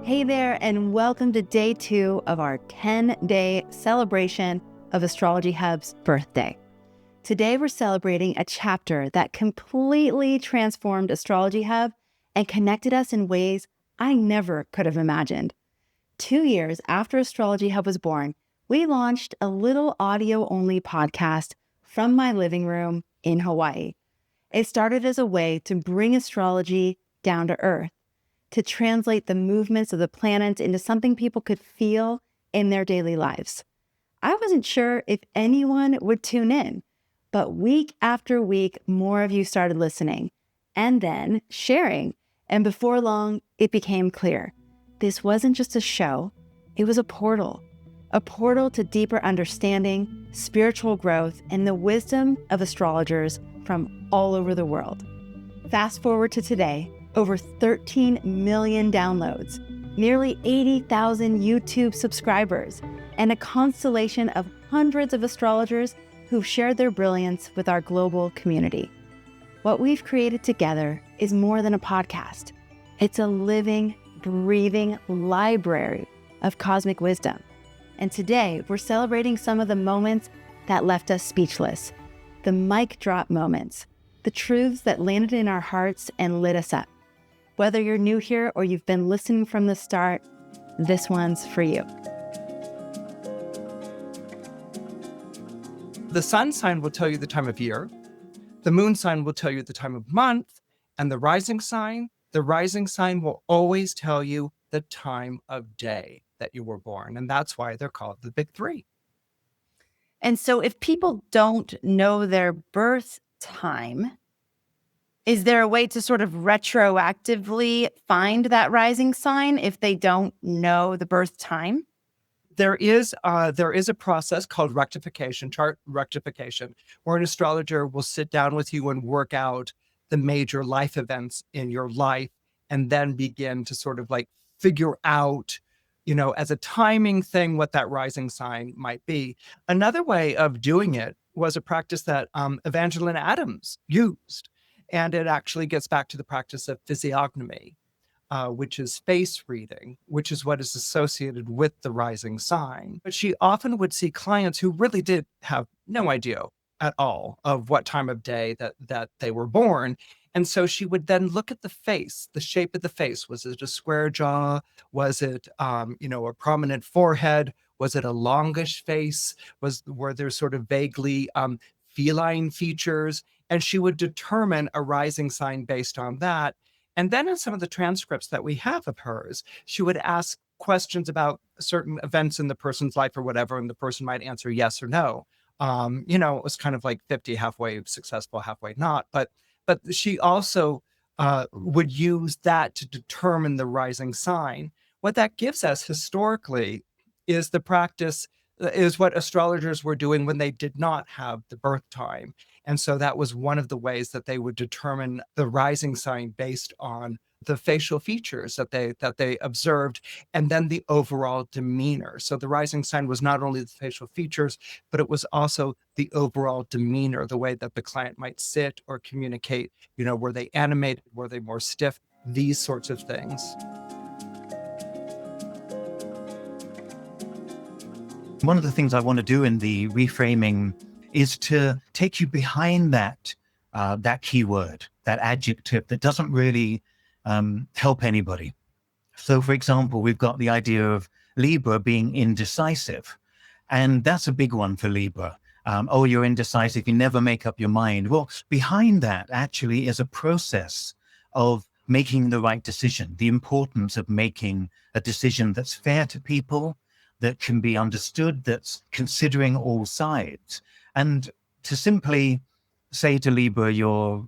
Hey there, and welcome to day 2 of our 10-day celebration of Astrology Hub's birthday. Today, we're celebrating a chapter that completely transformed Astrology Hub and connected us in ways I never could have imagined. 2 years after Astrology Hub was born, we launched a little audio-only podcast from my living room in Hawaii. It started as a way to bring astrology down to earth, to translate the movements of the planets into something people could feel in their daily lives. I wasn't sure if anyone would tune in, but week after week, more of you started listening and then sharing. And before long, it became clear. This wasn't just a show, it was a portal to deeper understanding, spiritual growth, and the wisdom of astrologers from all over the world. Fast forward to today, over 13 million downloads, nearly 80,000 YouTube subscribers, and a constellation of hundreds of astrologers who've shared their brilliance with our global community. What we've created together is more than a podcast. It's a living, breathing library of cosmic wisdom. And today, we're celebrating some of the moments that left us speechless, the mic drop moments, the truths that landed in our hearts and lit us up. Whether you're new here or you've been listening from the start, this one's for you. The sun sign will tell you the time of year. The moon sign will tell you the time of month. And the rising sign will always tell you the time of day that you were born. And that's why they're called the big three. And so if people don't know their birth time, is there a way to sort of retroactively find that rising sign if they don't know the birth time? There is a process called chart rectification, where an astrologer will sit down with you and work out the major life events in your life and then begin to sort of like figure out, as a timing thing, what that rising sign might be. Another way of doing it was a practice that Evangeline Adams used. And it actually gets back to the practice of physiognomy, which is face reading, which is what is associated with the rising sign. But she often would see clients who really did have no idea at all of what time of day that they were born. And so she would then look at the face, the shape of the face. Was it a square jaw? Was it, a prominent forehead? Was it a longish face? Were there sort of vaguely feline features? And she would determine a rising sign based on that. And then in some of the transcripts that we have of hers, she would ask questions about certain events in the person's life or whatever, and the person might answer yes or no. It was kind of like 50, halfway successful, halfway not. But she also would use that to determine the rising sign. What that gives us historically is the practice, is what astrologers were doing when they did not have the birth time. And so that was one of the ways that they would determine the rising sign based on the facial features that they observed, and then the overall demeanor. So the rising sign was not only the facial features, but it was also the overall demeanor, the way that the client might sit or communicate. Were they animated? Were they more stiff? These sorts of things. One of the things I want to do in the reframing is to take you behind that keyword, that adjective that doesn't really help anybody. So, for example, we've got the idea of Libra being indecisive, and that's a big one for Libra. You're indecisive, you never make up your mind. Well, behind that actually is a process of making the right decision, the importance of making a decision that's fair to people, that can be understood, that's considering all sides. And to simply say to Libra, you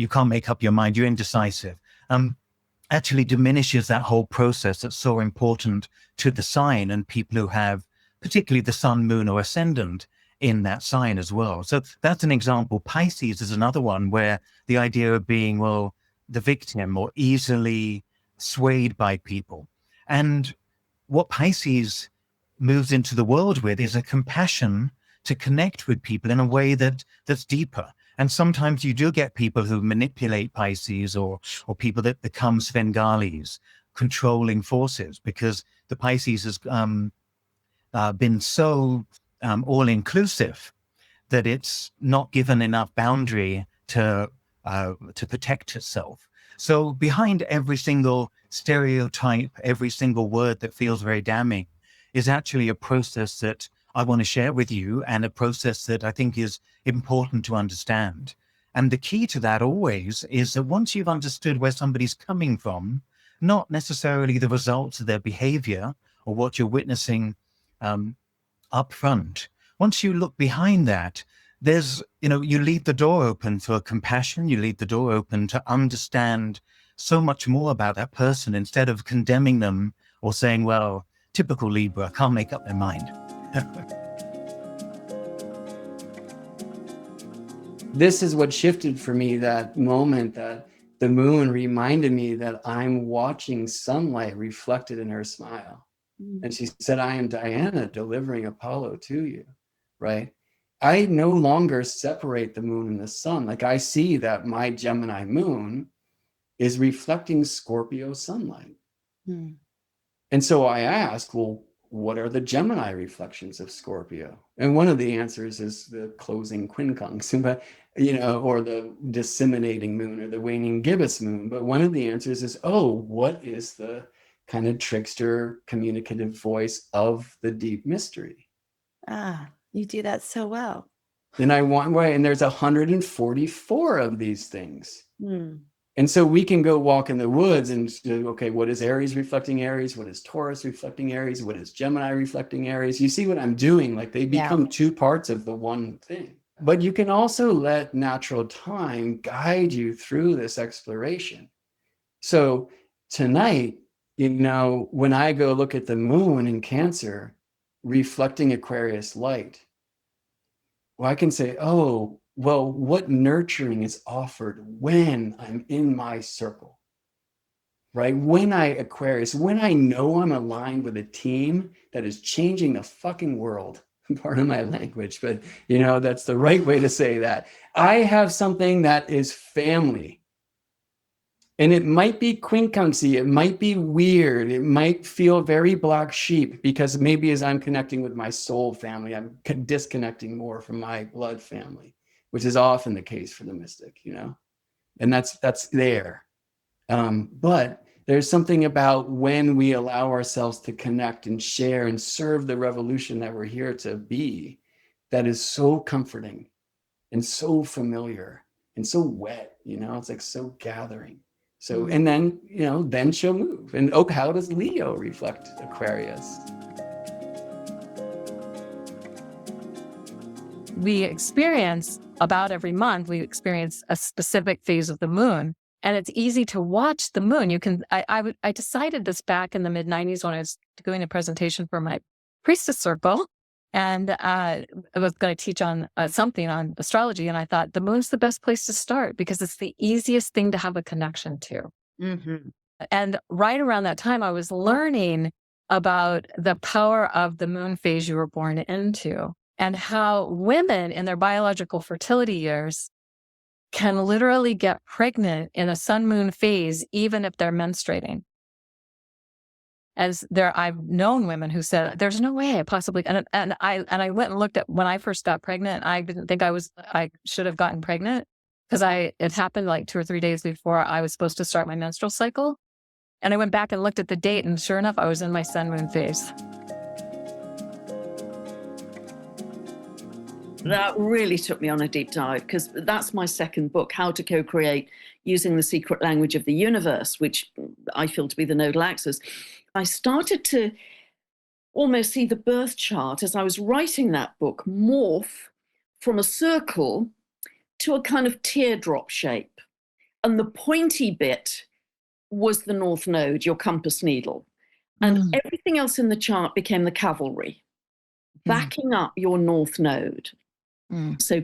can't make up your mind, you're indecisive, actually diminishes that whole process that's so important to the sign and people who have particularly the sun, moon, or ascendant in that sign as well. So that's an example. Pisces is another one where the idea of being, the victim or easily swayed by people. And what Pisces moves into the world with is a compassion to connect with people in a way that's deeper. And sometimes you do get people who manipulate Pisces or people that become Svengalis. controlling forces, because the Pisces has been so all-inclusive that it's not given enough boundary to protect itself. So behind every single stereotype, every single word that feels very damning, is actually a process that I want to share with you, and a process that I think is important to understand. And the key to that always is that once you've understood where somebody's coming from, not necessarily the results of their behavior or what you're witnessing up front, once you look behind that, there's, you leave the door open for compassion, you leave the door open to understand so much more about that person, instead of condemning them or saying, well, typical Libra, can't make up their mind. This is what shifted for me, that moment that the moon reminded me that I'm watching sunlight reflected in her smile. And she said, I am Diana delivering Apollo to you, right? I no longer separate the moon and the sun. Like, I see that my Gemini moon is reflecting Scorpio sunlight. And so I asked, well, what are the Gemini reflections of Scorpio? And one of the answers is the closing quincunx, but, or the disseminating moon, or the waning gibbous moon. But one of the answers is, what is the kind of trickster communicative voice of the deep mystery? You do that so well. And and there's 144 of these things. And so we can go walk in the woods and say, okay, what is Aries reflecting Aries? What is Taurus reflecting Aries? What is Gemini reflecting Aries? You see what I'm doing? Like, they become two parts of the one thing. But you can also let natural time guide you through this exploration. So tonight, when I go look at the moon in Cancer reflecting Aquarius light, well, I can say, what nurturing is offered when I'm in my circle, right? When I know I'm aligned with a team that is changing the fucking world, pardon my language, but that's the right way to say that. I have something that is family. And it might be quincunxy, it might be weird, it might feel very black sheep, because maybe as I'm connecting with my soul family, I'm disconnecting more from my blood family, which is often the case for the mystic, and that's there. But there's something about when we allow ourselves to connect and share and serve the revolution that we're here to be, that is so comforting and so familiar and so wet, it's like so gathering. So, and then, then she'll move. And how does Leo reflect Aquarius? We experience about every month, we experience a specific phase of the moon, and it's easy to watch the moon. I decided this back in the mid-90s when I was doing a presentation for my priestess circle, and I was going to teach on something on astrology. And I thought the moon's the best place to start because it's the easiest thing to have a connection to. And right around that time, I was learning about the power of the moon phase you were born into, and how women in their biological fertility years can literally get pregnant in a sun moon phase, even if they're menstruating. I've known women who said, there's no way I possibly, and I went and looked at when I first got pregnant. I didn't think I should have gotten pregnant, because it happened like 2 or 3 days before I was supposed to start my menstrual cycle. And I went back and looked at the date, and sure enough, I was in my sun moon phase. That really took me on a deep dive, because that's my second book, How to Co-Create Using the Secret Language of the Universe, which I feel to be the nodal axis. I started to almost see the birth chart as I was writing that book morph from a circle to a kind of teardrop shape. And the pointy bit was the north node, your compass needle. And everything else in the chart became the cavalry, backing up your north node. So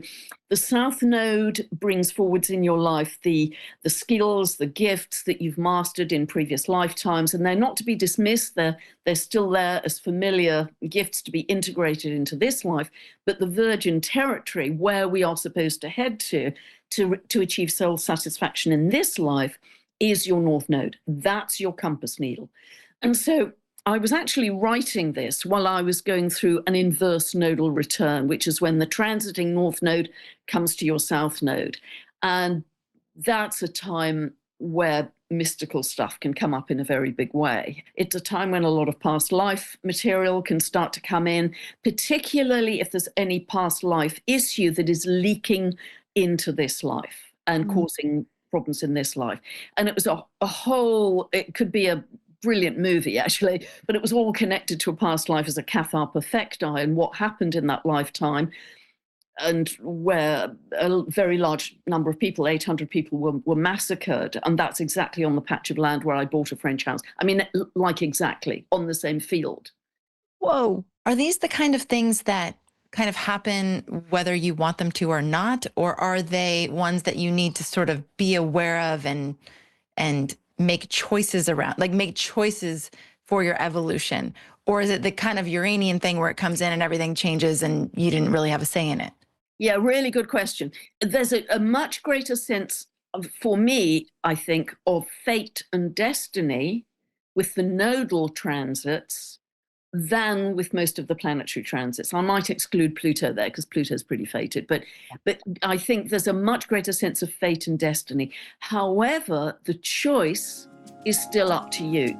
the south node brings forwards in your life the skills, the gifts that you've mastered in previous lifetimes, and they're not to be dismissed. They're still there as familiar gifts to be integrated into this life. But the virgin territory, where we are supposed to head to achieve soul satisfaction in this life, is your north node. That's your compass needle. And so I was actually writing this while I was going through an inverse nodal return, which is when the transiting north node comes to your south node. And that's a time where mystical stuff can come up in a very big way. It's a time when a lot of past life material can start to come in, particularly if there's any past life issue that is leaking into this life and causing problems in this life. And it was a whole, it could be a brilliant movie actually, but it was all connected to a past life as a Cathar Perfecti and what happened in that lifetime, and where a very large number of people, 800 people, were massacred. And that's exactly on the patch of land where I bought a French house. I mean, like exactly on the same field. Whoa. Are these the kind of things that kind of happen whether you want them to or not? Or are they ones that you need to sort of be aware of and make choices around, like make choices for your evolution? Or is it the kind of Uranian thing where it comes in and everything changes and you didn't really have a say in it? Yeah, really good question. There's a much greater sense of, for me, I think, of fate and destiny with the nodal transits than with most of the planetary transits. I might exclude Pluto there because Pluto's pretty fated, but I think there's a much greater sense of fate and destiny. However, the choice is still up to you.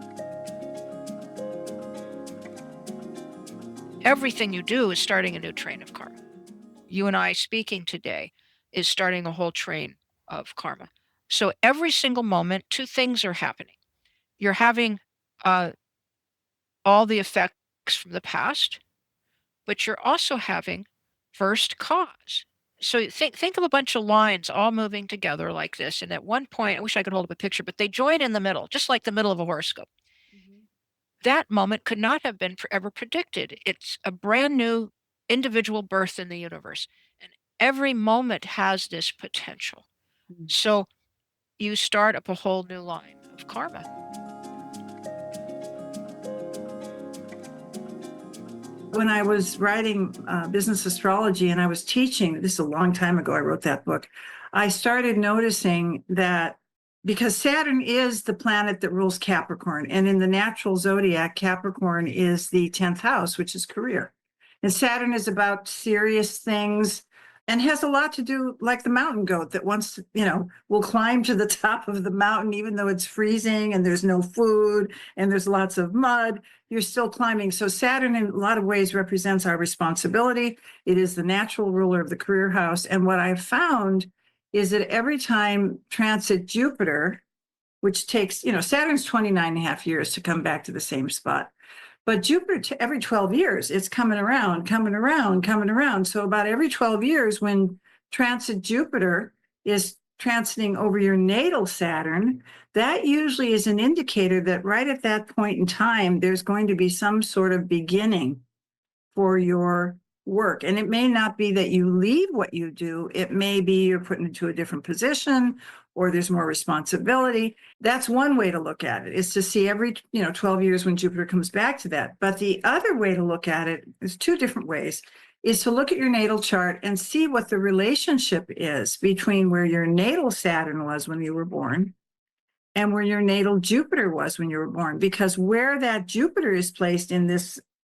Everything you do is starting a new train of karma. You and I speaking today is starting a whole train of karma. So every single moment, two things are happening. You're having all the effects from the past, but you're also having first cause. So think of a bunch of lines all moving together like this. And at one point, I wish I could hold up a picture, but they join in the middle, just like the middle of a horoscope. That moment could not have been ever predicted. It's a brand new individual birth in the universe. And every moment has this potential. So you start up a whole new line of karma. When I was writing business astrology and I was teaching, this is a long time ago, I wrote that book, I started noticing that because Saturn is the planet that rules Capricorn, and in the natural zodiac, Capricorn is the 10th house, which is career. And Saturn is about serious things and has a lot to do, like the mountain goat that wants, will climb to the top of the mountain, even though it's freezing and there's no food and there's lots of mud, you're still climbing. So Saturn in a lot of ways represents our responsibility. It is the natural ruler of the career house. And what I've found is that every time transit Jupiter, which takes, Saturn's 29 and a half years to come back to the same spot. But Jupiter, every 12 years, it's coming around. So about every 12 years, when transit Jupiter is transiting over your natal Saturn, that usually is an indicator that right at that point in time, there's going to be some sort of beginning for your work. And it may not be that you leave what you do. It may be you're put into a different position or there's more responsibility. That's one way to look at it, is to see every 12 years when Jupiter comes back to that. But the other way to look at it, there's two different ways, is to look at your natal chart and see what the relationship is between where your natal Saturn was when you were born and where your natal Jupiter was when you were born. Because where that Jupiter is placed in this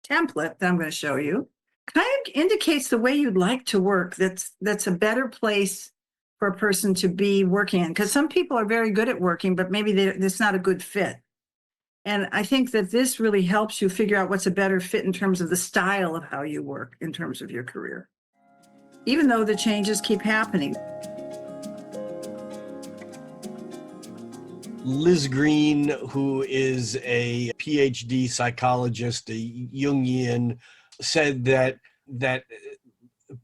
template that I'm going to show you kind of indicates the way you'd like to work. That's a better place for a person to be working in, because some people are very good at working, but maybe it's not a good fit. And I think that this really helps you figure out what's a better fit in terms of the style of how you work in terms of your career, even though the changes keep happening. Liz Green, who is a PhD psychologist, a Jungian, said that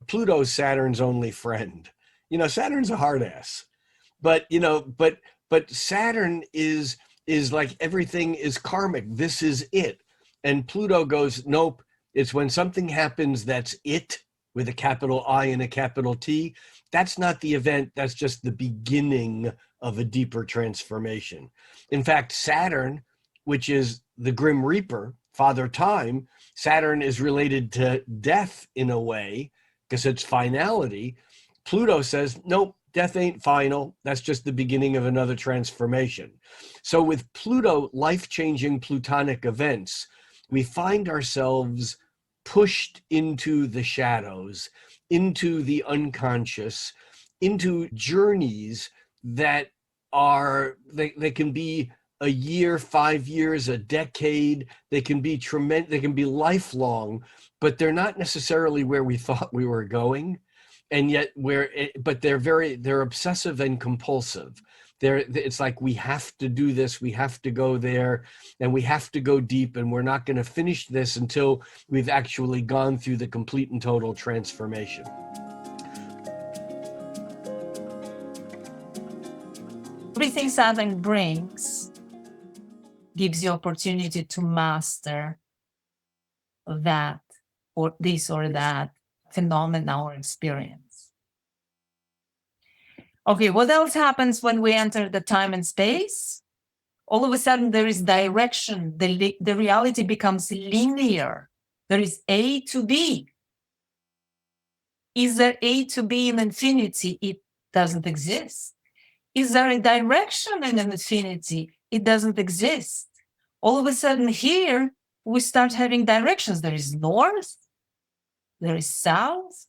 Pluto's Saturn's only friend. Saturn's a hard ass, but Saturn is like everything is karmic. This is it. And Pluto goes, nope. It's when something happens that's it, with a capital I and a capital T. That's not the event. That's just the beginning of a deeper transformation. In fact, Saturn, which is the Grim Reaper, Father Time, Saturn is related to death in a way because it's finality. Pluto says, nope, death ain't final. That's just the beginning of another transformation. So with Pluto, life-changing plutonic events, we find ourselves pushed into the shadows, into the unconscious, into journeys that are, they can be a year, 5 years, a decade. They can be tremendous, they can be lifelong, but they're not necessarily where we thought we were going. And yet but they're obsessive and compulsive. It's like, we have to do this, we have to go there, and we have to go deep, and we're not going to finish this until we've actually gone through the complete and total transformation. Everything Saturn brings gives you opportunity to master that or this or that phenomenon or experience. Okay, what else happens when we enter the time and space? All of a sudden there is direction. The reality becomes linear. There is A to B. Is there A to B in infinity? It doesn't exist. Is there a direction in infinity? It doesn't exist. All of a sudden here, we start having directions. There is north, there is south,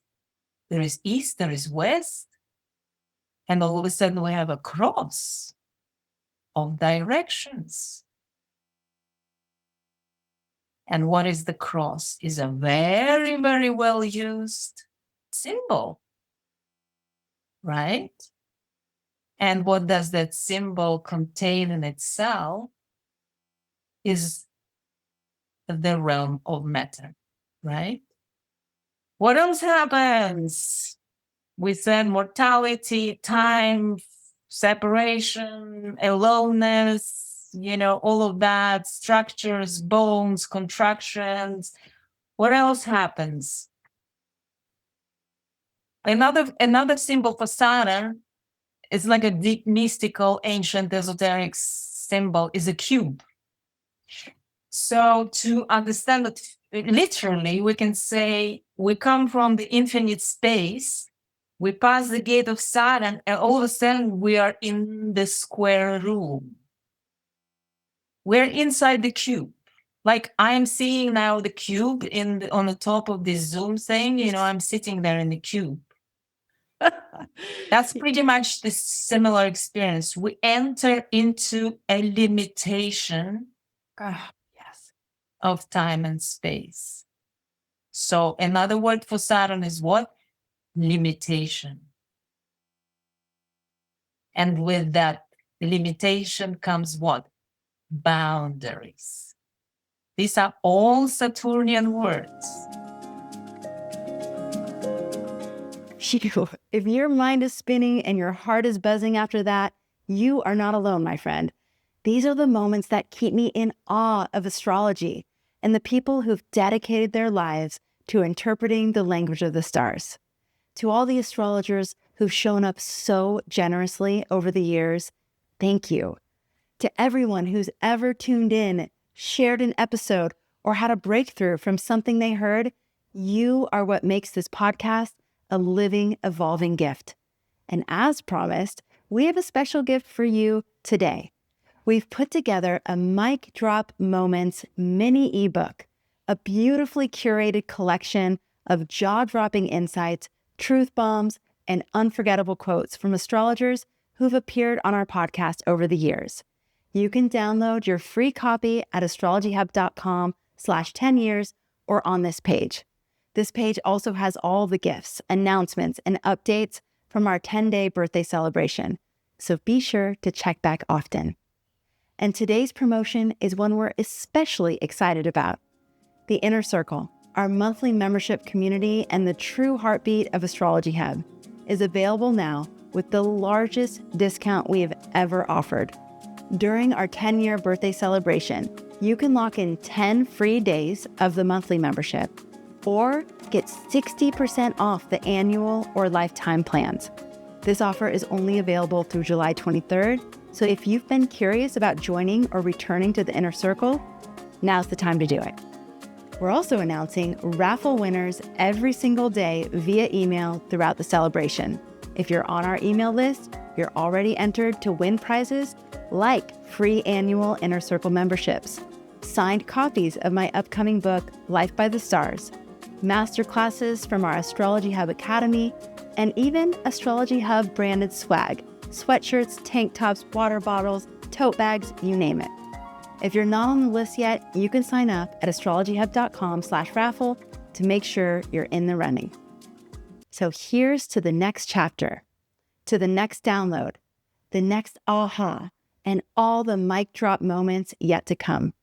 there is east, there is west. And all of a sudden we have a cross of directions. And what is the cross? Is a very, very well used symbol, right? And what does that symbol contain in itself is the realm of matter, right? What else happens? We said mortality, time, separation, aloneness, all of that, structures, bones, contractions. What else happens? Another symbol for Saturn is like a deep, mystical, ancient, esoteric symbol, is a cube. So to understand it literally, we can say we come from the infinite space, we pass the gate of Saturn, and all of a sudden we are in the square room. We're inside the cube. Like I'm seeing now the cube on the top of this Zoom thing, I'm sitting there in the cube. That's pretty much the similar experience. We enter into a limitation of time and space. So another word for Saturn is what? Limitation. And with that limitation comes what? Boundaries. These are all Saturnian words. If your mind is spinning and your heart is buzzing after that, you are not alone, my friend. These are the moments that keep me in awe of astrology and the people who've dedicated their lives to interpreting the language of the stars. To all the astrologers who've shown up so generously over the years, thank you. To everyone who's ever tuned in, shared an episode, or had a breakthrough from something they heard, you are what makes this podcast a living, evolving gift. And as promised, we have a special gift for you today. We've put together a Mic Drop Moments mini ebook, a beautifully curated collection of jaw-dropping insights, truth bombs, and unforgettable quotes from astrologers who've appeared on our podcast over the years. You can download your free copy at astrologyhub.com/10years or on this page. This page also has all the gifts, announcements, and updates from our 10-day birthday celebration, so be sure to check back often. And today's promotion is one we're especially excited about. The Inner Circle, our monthly membership community and the true heartbeat of Astrology Hub, is available now with the largest discount we have ever offered. During our 10-year birthday celebration, you can lock in 10 free days of the monthly membership or get 60% off the annual or lifetime plans. This offer is only available through July 23rd, so if you've been curious about joining or returning to the Inner Circle, now's the time to do it. We're also announcing raffle winners every single day via email throughout the celebration. If you're on our email list, you're already entered to win prizes like free annual Inner Circle memberships, signed copies of my upcoming book, Life by the Stars, masterclasses from our Astrology Hub Academy, and even Astrology Hub branded swag, sweatshirts, tank tops, water bottles, tote bags, you name it. If you're not on the list yet, you can sign up at astrologyhub.com/raffle to make sure you're in the running. So here's to the next chapter, to the next download, the next aha, and all the mic drop moments yet to come.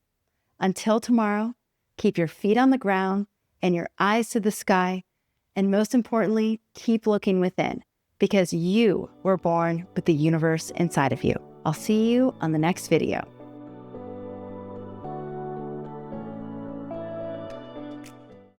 Until tomorrow, keep your feet on the ground and your eyes to the sky, and most importantly, keep looking within, because you were born with the universe inside of you. I'll see you on the next video.